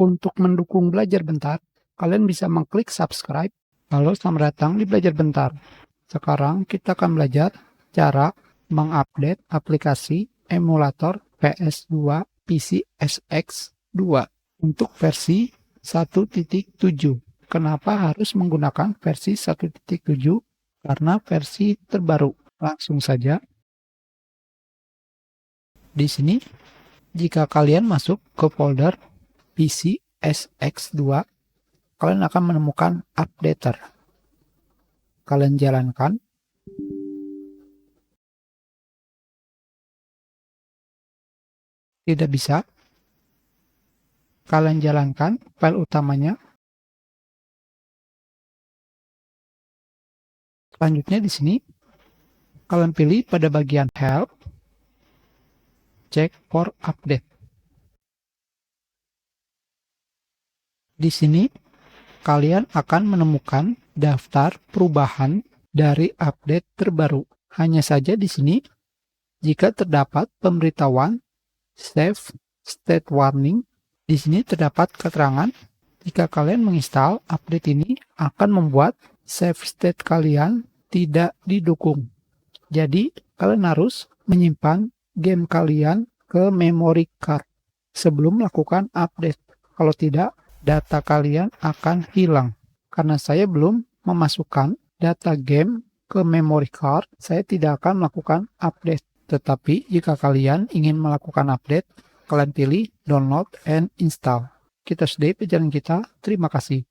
Untuk mendukung Belajar Bentar, kalian bisa mengklik subscribe. Halo, selamat datang di Belajar Bentar. Sekarang kita akan belajar cara mengupdate aplikasi emulator PS2 PCSX2 untuk versi 1.7. Kenapa harus menggunakan versi 1.7? Karena versi terbaru. Langsung saja. Di sini, jika kalian masuk ke folder PCSX2, kalian akan menemukan updater. Kalian jalankan. Tidak bisa. Kalian jalankan file utamanya. Selanjutnya di sini, kalian pilih pada bagian help, check for update. Di sini, kalian akan menemukan daftar perubahan dari update terbaru. Hanya saja di sini, jika terdapat pemberitahuan save state warning, di sini terdapat keterangan jika kalian menginstal update ini akan membuat save state kalian tidak didukung. Jadi, kalian harus menyimpan game kalian ke memory card sebelum melakukan update. Kalau tidak, data kalian akan hilang. Karena saya belum memasukkan data game ke memory card, saya tidak akan melakukan update. Tetapi jika kalian ingin melakukan update, kalian pilih download and install. Kita sudahi pelajaran kita. Terima kasih.